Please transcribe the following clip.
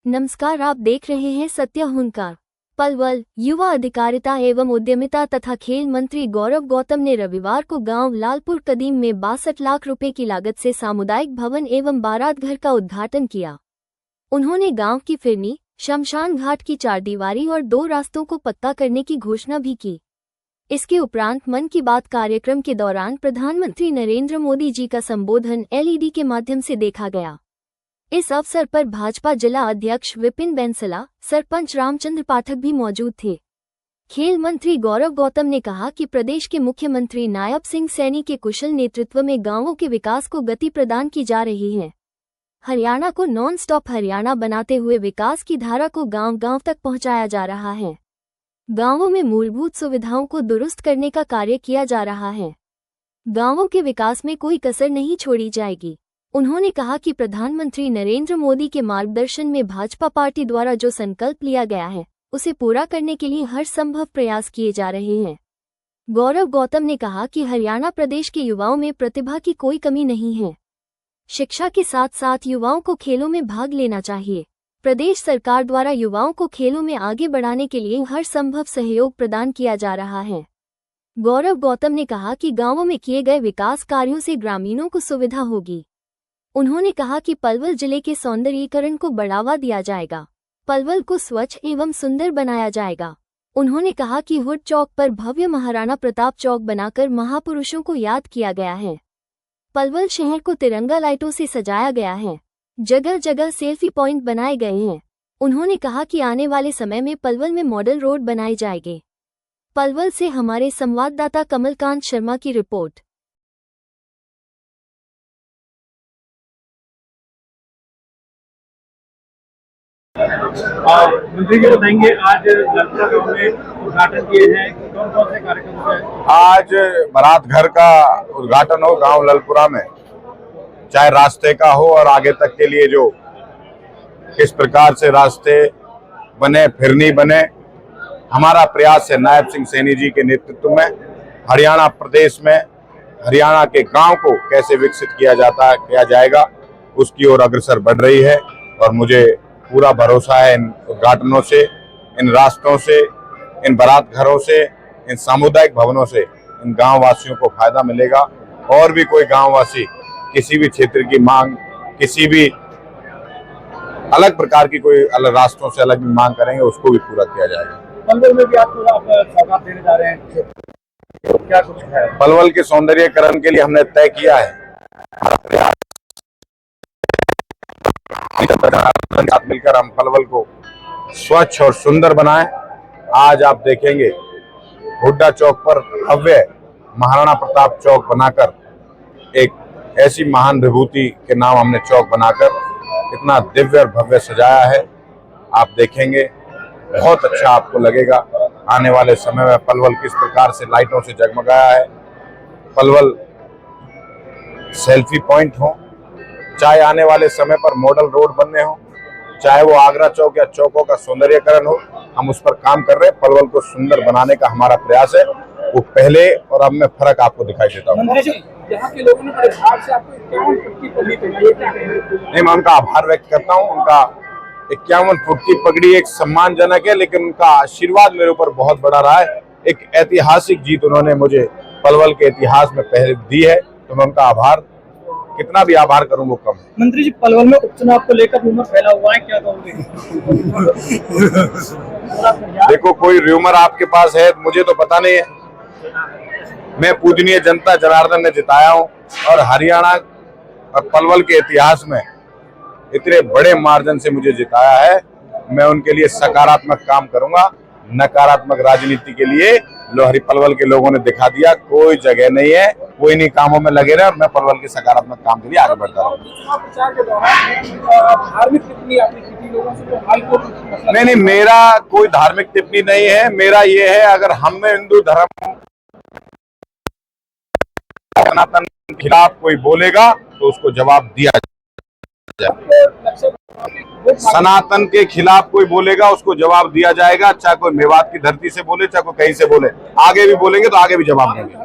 नमस्कार, आप देख रहे हैं सत्य हुनकार। पलवल युवा अधिकारिता एवं उद्यमिता तथा खेल मंत्री गौरव गौतम ने रविवार को गांव लालपुर कदीम में 62 लाख रुपए की लागत से सामुदायिक भवन एवं बारात घर का उद्घाटन किया। उन्होंने गांव की फिरनी, शमशान घाट की चारदीवारी और 2 रास्तों को पक्का करने की घोषणा भी की। इसके उपरांत मन की बात कार्यक्रम के दौरान प्रधानमंत्री नरेंद्र मोदी जी का संबोधन LED के माध्यम से देखा गया। इस अवसर पर भाजपा जिला अध्यक्ष विपिन बैंसला, सरपंच रामचंद्र पाठक भी मौजूद थे। खेल मंत्री गौरव गौतम ने कहा कि प्रदेश के मुख्यमंत्री नायब सिंह सैनी के कुशल नेतृत्व में गांवों के विकास को गति प्रदान की जा रही है। हरियाणा को नॉन स्टॉप हरियाणा बनाते हुए विकास की धारा को गांव-गांव तक पहुंचाया जा रहा है। गांवों में मूलभूत सुविधाओं को दुरुस्त करने का कार्य किया जा रहा है। गांवों के विकास में कोई कसर नहीं छोड़ी जाएगी। उन्होंने कहा कि प्रधानमंत्री नरेंद्र मोदी के मार्गदर्शन में भाजपा पार्टी द्वारा जो संकल्प लिया गया है, उसे पूरा करने के लिए हर संभव प्रयास किए जा रहे हैं। गौरव गौतम ने कहा कि हरियाणा प्रदेश के युवाओं में प्रतिभा की कोई कमी नहीं है। शिक्षा के साथ साथ युवाओं को खेलों में भाग लेना चाहिए। प्रदेश सरकार द्वारा युवाओं को खेलों में आगे बढ़ाने के लिए हर संभव सहयोग प्रदान किया जा रहा है। गौरव गौतम ने कहा कि गांवों में किए गए विकास कार्यों से ग्रामीणों को सुविधा होगी। उन्होंने कहा कि पलवल जिले के सौंदर्यीकरण को बढ़ावा दिया जाएगा। पलवल को स्वच्छ एवं सुंदर बनाया जाएगा। उन्होंने कहा कि हुड चौक पर भव्य महाराणा प्रताप चौक बनाकर महापुरुषों को याद किया गया है। पलवल शहर को तिरंगा लाइटों से सजाया गया है। जगह जगह सेल्फी पॉइंट बनाए गए हैं। उन्होंने कहा कि आने वाले समय में पलवल में मॉडल रोड बनाए जाएंगे। पलवल से हमारे संवाददाता कमलकांत शर्मा की रिपोर्ट। मंत्री जी बताएंगे, आज ललपुरा गांव में उद्घाटन किए हैं, कौन कौन से कार्यक्रम है? आज बारात घर का उद्घाटन हो गांव ललपुरा में, चाहे रास्ते का हो और आगे तक के लिए जो किस प्रकार से रास्ते बने, फिरनी बने, हमारा प्रयास है नायब सिंह सैनी जी के नेतृत्व में हरियाणा प्रदेश में हरियाणा के गांव को कैसे विकसित किया जाएगा, उसकी ओर अग्रसर बढ़ रही है। और मुझे पूरा भरोसा है इन उद्घाटनों से, इन रास्तों से, इन बारात घरों से, इन सामुदायिक भवनों से इन गांव वासियों को फायदा मिलेगा। और भी कोई गांववासी किसी भी क्षेत्र की मांग, किसी भी अलग प्रकार की कोई अलग रास्तों से अलग भी मांग करेंगे, उसको भी पूरा किया जाएगा। पलवल में भी आप सौगात देने जा रहे हैं, तो क्या कुछ है? पलवल के सौंदर्यीकरण के लिए हमने तय किया है मिलकर हम पलवल को स्वच्छ और सुंदर बनाएं। आज आप देखेंगे हुड्डा चौक पर भव्य महाराणा प्रताप चौक बनाकर, एक ऐसी महान विभूति के नाम हमने चौक बनाकर इतना दिव्य और भव्य सजाया है। आप देखेंगे बहुत अच्छा आपको लगेगा। आने वाले समय में पलवल किस प्रकार से लाइटों से जगमगाया है। पलवल सेल्फी पॉइंट हो, चाहे आने वाले समय पर मॉडल रोड बनने हो, चाहे वो आगरा चौक या चौकों का सौंदर्यीकरण हो, हम उस पर काम कर रहे हैं। पलवल को सुंदर बनाने का हमारा प्रयास है। वो पहले और अब में फर्क आपको दिखाई देता हूँ। यहाँ के लोगों ने बड़े भाव से आपको 51 फुट की पगड़ी पहनाई है। नहीं, मैं उनका आभार व्यक्त करता हूँ। उनका 51 फुट की पगड़ी एक सम्मानजनक है, लेकिन उनका आशीर्वाद मेरे ऊपर बहुत बड़ा रहा है। एक ऐतिहासिक जीत उन्होंने मुझे पलवल के इतिहास में पहले दी है, तो मैं उनका आभार कितना भी आभार करूं वो कम है। मंत्री जी, पलवल में उपचुनाव को लेकर रूमर फैला हुआ है, क्या कहोगे? देखो, कोई रूमर आपके पास है, मुझे तो पता नहीं है। मैं पूजनीय जनता जनार्दन ने जिताया हूं और हरियाणा और पलवल के इतिहास में इतने बड़े मार्जिन से मुझे जिताया है। मैं उनके लिए सकारात्मक काम करूंगा। नकारात्मक राजनीति के लिए लोहरी पलवल के लोगों ने दिखा दिया, कोई जगह नहीं है। कोई नहीं कामों में लगे रहे और मैं पलवल के सकारात्मक काम के लिए आगे बढ़ता रहूं। नहीं, मेरा कोई धार्मिक टिप्पणी नहीं है। मेरा ये है, अगर हम में हिंदू धर्म सनातन के खिलाफ कोई बोलेगा तो उसको जवाब दिया जाए। सनातन के खिलाफ कोई बोलेगा उसको जवाब दिया जाएगा, चाहे कोई मेवात की धरती से बोले, चाहे कोई कहीं से बोले। आगे भी बोलेंगे तो आगे भी जवाब देंगे।